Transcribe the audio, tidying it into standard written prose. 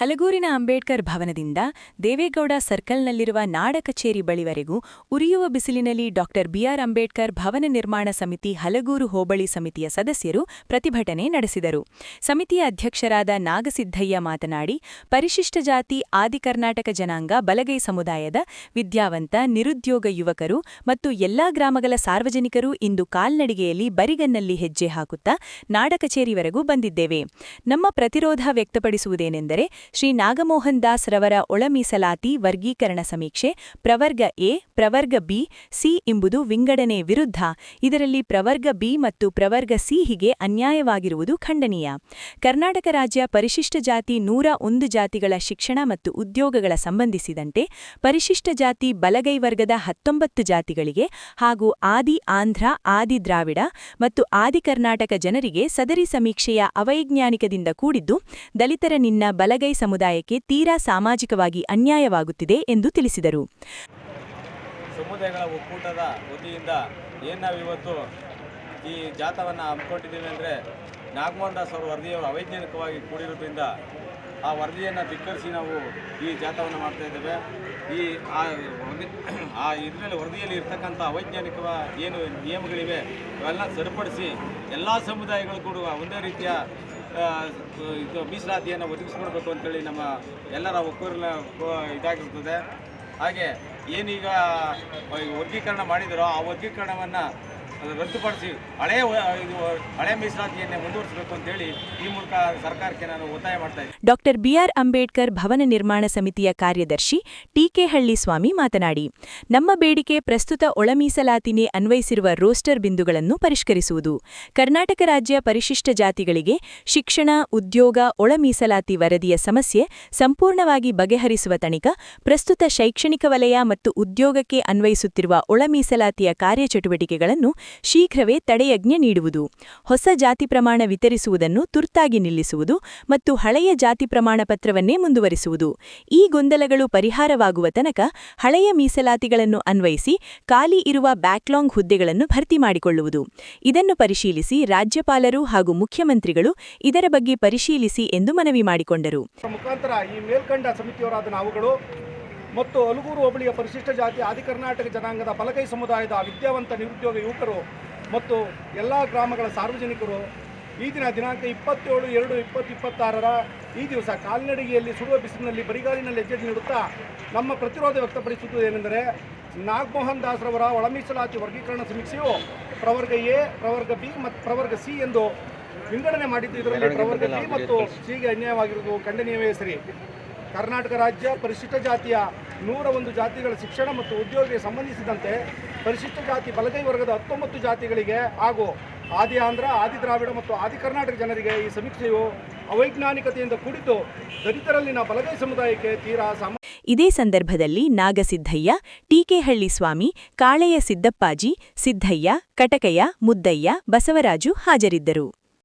ಹಲಗೂರಿನ ಅಂಬೇಡ್ಕರ್ ಭವನದಿಂದ ದೇವೇಗೌಡ ಸರ್ಕಲ್ನಲ್ಲಿರುವ ನಾಡ ಕಚೇರಿ ಬಳಿವರೆಗೂ ಉರಿಯುವ ಬಿಸಿಲಿನಲ್ಲಿ ಬಿಆರ್ ಅಂಬೇಡ್ಕರ್ ಭವನ ನಿರ್ಮಾಣ ಸಮಿತಿ ಹಲಗೂರು ಹೋಬಳಿ ಸಮಿತಿಯ ಸದಸ್ಯರು ಪ್ರತಿಭಟನೆ ನಡೆಸಿದರು. ಸಮಿತಿಯ ಅಧ್ಯಕ್ಷರಾದ ನಾಗಸಿದ್ದಯ್ಯ ಮಾತನಾಡಿ, ಪರಿಶಿಷ್ಟ ಜಾತಿ ಆದಿಕರ್ನಾಟಕ ಜನಾಂಗ ಬಲಗೈ ಸಮುದಾಯದ ವಿದ್ಯಾವಂತ ನಿರುದ್ಯೋಗ ಯುವಕರು ಮತ್ತು ಎಲ್ಲಾ ಗ್ರಾಮಗಳ ಸಾರ್ವಜನಿಕರು ಇಂದು ಕಾಲ್ನಡಿಗೆಯಲ್ಲಿ ಬರಿಗನ್ನಲ್ಲಿ ಹೆಜ್ಜೆ ಹಾಕುತ್ತಾ ನಾಡ ಕಚೇರಿವರೆಗೂ ಬಂದಿದ್ದೇವೆ. ನಮ್ಮ ಪ್ರತಿರೋಧ ವ್ಯಕ್ತಪಡಿಸುವುದೇನೆಂದರೆ, ಶ್ರೀ ನಾಗಮೋಹನ್ ದಾಸ್ ರವರ ಒಳ ಮೀಸಲಾತಿ ವರ್ಗೀಕರಣ ಸಮೀಕ್ಷೆ ಪ್ರವರ್ಗ ಎ, ಪ್ರವರ್ಗ ಬಿ, ಸಿ ಎಂಬುದು ವಿಂಗಡಣೆ ವಿರುದ್ಧ. ಇದರಲ್ಲಿ ಪ್ರವರ್ಗ ಬಿ ಮತ್ತು ಪ್ರವರ್ಗ ಸಿ ಹೀಗೆ ಅನ್ಯಾಯವಾಗಿರುವುದು ಖಂಡನೀಯ. ಕರ್ನಾಟಕ ರಾಜ್ಯ ಪರಿಶಿಷ್ಟ ಜಾತಿ 101 ಜಾತಿಗಳ ಶಿಕ್ಷಣ ಮತ್ತು ಉದ್ಯೋಗಗಳ ಸಂಬಂಧಿಸಿದಂತೆ ಪರಿಶಿಷ್ಟ ಜಾತಿ ಬಲಗೈ ವರ್ಗದ 19 ಜಾತಿಗಳಿಗೆ ಹಾಗೂ ಆದಿ ಆಂಧ್ರ, ಆದಿ ದ್ರಾವಿಡ ಮತ್ತು ಆದಿ ಕರ್ನಾಟಕ ಜನರಿಗೆ ಸದರಿ ಸಮೀಕ್ಷೆಯ ಅವೈಜ್ಞಾನಿಕದಿಂದ ಕೂಡಿದ್ದು, ದಲಿತರ ನಿನ್ನ ಬಲಗೈ ಸಮುದಾಯಕ್ಕೆ ತೀರಾ ಸಾಮಾಜಿಕವಾಗಿ ಅನ್ಯಾಯವಾಗುತ್ತಿದೆ ಎಂದು ತಿಳಿಸಿದರು. ಸಮುದಾಯಗಳ ಒಕ್ಕೂಟದ ವತಿಯಿಂದ ಏನು ನಾವಿವತ್ತು ಈ ಜಾಥಾವನ್ನು ಹಮ್ಮಿಕೊಂಡಿದ್ದೀವಿ ಅಂದರೆ, ನಾಗಮೋಹನ್ ದಾಸ್ ಅವರ ವರದಿಯವರು ಅವೈಜ್ಞಾನಿಕವಾಗಿ ಕೂಡಿರೋದ್ರಿಂದ ಆ ವರದಿಯನ್ನು ಧಿಕ್ಕರಿಸಿ ನಾವು ಈ ಜಾಥಾವನ್ನು ಮಾಡ್ತಾ ಇದ್ದೇವೆ. ಇದರಲ್ಲಿ ವರದಿಯಲ್ಲಿ ಇರ್ತಕ್ಕಂಥ ಅವೈಜ್ಞಾನಿಕ ಏನು ನಿಯಮಗಳಿವೆ ಅವೆಲ್ಲ ಸರಿಪಡಿಸಿ ಎಲ್ಲ ಸಮುದಾಯಗಳು ಕೂಡ ಒಂದೇ ರೀತಿಯ ಮೀಸಲಾತಿಯನ್ನು ಒದಗಿಸ್ಕೊಡ್ಬೇಕು ಅಂತೇಳಿ ನಮ್ಮ ಎಲ್ಲರ ಒಕ್ಕೂರಿನ ಇದಾಗಿರ್ತದೆ. ಹಾಗೆ ಏನೀಗ ವರ್ಗೀಕರಣ ಮಾಡಿದರೋ ಆ ವರ್ಗೀಕರಣವನ್ನು ರದ್ದುಪಡಿಸಿ ಹಳೆ ಮೀಸಲಾತಿಯನ್ನೇ ಮುಂದುವರಿಸಬೇಕು ಅಂತೇಳಿ ಈ ಮೂಲಕ ಸರ್ಕಾರಕ್ಕೆ ನಾನು ಒತ್ತಾಯ ಮಾಡ್ತಾ ಇದ್ದೀನಿ. ಬಿಆರ್ ಅಂಬೇಡ್ಕರ್ ಭವನ ನಿರ್ಮಾಣ ಸಮಿತಿಯ ಕಾರ್ಯದರ್ಶಿ ಟಿ.ಕೆ. ಹಳ್ಳಿಸ್ವಾಮಿ ಮಾತನಾಡಿ, ನಮ್ಮ ಬೇಡಿಕೆ ಪ್ರಸ್ತುತ ಒಳ ಮೀಸಲಾತಿನೇ ಅನ್ವಯಿಸಿರುವ ರೋಸ್ಟರ್ ಬಿಂದುಗಳನ್ನು ಪರಿಷ್ಕರಿಸುವುದು, ಕರ್ನಾಟಕ ರಾಜ್ಯ ಪರಿಶಿಷ್ಟ ಜಾತಿಗಳಿಗೆ ಶಿಕ್ಷಣ, ಉದ್ಯೋಗ, ಒಳ ಮೀಸಲಾತಿ ವರದಿಯ ಸಮಸ್ಯೆ ಸಂಪೂರ್ಣವಾಗಿ ಬಗೆಹರಿಸುವ ತನಿಖ, ಪ್ರಸ್ತುತ ಶೈಕ್ಷಣಿಕ ವಲಯ ಮತ್ತು ಉದ್ಯೋಗಕ್ಕೆ ಅನ್ವಯಿಸುತ್ತಿರುವ ಒಳ ಮೀಸಲಾತಿಯ ಕಾರ್ಯಚಟುವಟಿಕೆಗಳನ್ನು ಶೀಘ್ರವೇ ತಡೆಯಜ್ಞೆ ನೀಡುವುದು, ಹೊಸ ಜಾತಿ ಪ್ರಮಾಣ ವಿತರಿಸುವುದನ್ನು ತುರ್ತಾಗಿ ನಿಲ್ಲಿಸುವುದು ಮತ್ತು ಹಳೆಯ ಜಾತಿ ಪ್ರಮಾಣ ಪತ್ರವನ್ನೇ ಮುಂದುವರಿಸುವುದು. ಈ ಗೊಂದಲಗಳು ಪರಿಹಾರವಾಗುವ ತನಕ ಹಳೆಯ ಮೀಸಲಾತಿಗಳನ್ನು ಅನ್ವಯಿಸಿ ಖಾಲಿ ಇರುವ ಬ್ಯಾಕ್ಲಾಗ್ ಹುದ್ದೆಗಳನ್ನು ಭರ್ತಿ ಮಾಡಿಕೊಳ್ಳುವುದು. ಇದನ್ನು ಪರಿಶೀಲಿಸಿ ರಾಜ್ಯಪಾಲರು ಹಾಗೂ ಮುಖ್ಯಮಂತ್ರಿಗಳು ಇದರ ಬಗ್ಗೆ ಪರಿಶೀಲಿಸಿ ಎಂದು ಮನವಿ ಮಾಡಿಕೊಂಡರು. ಮುಖಾಂತರ ಈ ಮೇಲ್ಕಂಡ ಸಮಿತಿಯವರಾದ ನಾವುಗಳು ಮತ್ತು ಹಲಗೂರು ಹೋಬಳಿಯ ಪರಿಶಿಷ್ಟ ಜಾತಿ ಆದಿಕರ್ನಾಟಕ ಜನಾಂಗದ ಬಲಗೈ ಸಮುದಾಯದ ವಿದ್ಯಾವಂತ ನಿರುದ್ಯೋಗ ಯುವಕರು ಮತ್ತು ಎಲ್ಲ ಗ್ರಾಮಗಳ ಸಾರ್ವಜನಿಕರು ಈ ದಿನಾಂಕ 27/2/2026 ಈ ದಿವಸ ಕಾಲ್ನಡಿಗೆಯಲ್ಲಿ ಸುಡುವ ಬಿಸಿಲಿನಲ್ಲಿ ಬರಿಗಾಲಿನಲ್ಲಿ ಹೆಜ್ಜೆ ನೀಡುತ್ತಾ ನಮ್ಮ ಪ್ರತಿರೋಧ ವ್ಯಕ್ತಪಡಿಸುವುದೇನೆಂದರೆ, ನಾಗಮೋಹನ್ ದಾಸ್ ರವರ ಒಳ ಮೀಸಲಾತಿ ವರ್ಗೀಕರಣ ಸಮೀಕ್ಷೆಯು ಪ್ರವರ್ಗ ಎ, ಪ್ರವರ್ಗ ಬಿ ಮತ್ತು ಪ್ರವರ್ಗ ಸಿ ಎಂದು ವಿಂಗಡಣೆ ಮಾಡಿದ್ದು, ಇದರಲ್ಲಿ ಪ್ರವರ್ಗ ಬಿ ಮತ್ತು ಸಿಗೆ ಅನ್ಯಾಯವಾಗಿರುವುದು ಖಂಡನೀಯವೇ ಸರಿ. ಕರ್ನಾಟಕ ರಾಜ್ಯ ಪರಿಶಿಷ್ಟ ಜಾತಿಯ 101 ಜಾತಿಗಳ ಶಿಕ್ಷಣ ಮತ್ತು ಉದ್ಯೋಗಕ್ಕೆ ಸಂಬಂಧಿಸಿದಂತೆ ಪರಿಶಿಷ್ಟ ಜಾತಿ ಬಲಗೈ ವರ್ಗದ 19 ಜಾತಿಗಳಿಗೆ ಹಾಗೂ ಆದಿ ಆಂಧ್ರ, ಆದಿ ದ್ರಾವಿಡ ಮತ್ತು ಆದಿ ಕರ್ನಾಟಕ ಜನರಿಗೆ ಈ ಸಮೀಕ್ಷೆಯು ಅವೈಜ್ಞಾನಿಕತೆಯಿಂದ ಕೂಡಿದ್ದು, ದಲಿತರಲ್ಲಿನ ಬಲಗೈ ಸಮುದಾಯಕ್ಕೆ ತೀರಾ ಇದೇ ಸಂದರ್ಭದಲ್ಲಿ ನಾಗಸಿದ್ದಯ್ಯ, ಟಿ.ಕೆ. ಹಳ್ಳಿಸ್ವಾಮಿ, ಕಾಳೆಯ ಸಿದ್ದಪ್ಪಾಜಿ, ಸಿದ್ದಯ್ಯ, ಕಟಕಯ್ಯ, ಮುದ್ದಯ್ಯ, ಬಸವರಾಜು ಹಾಜರಿದ್ದರು.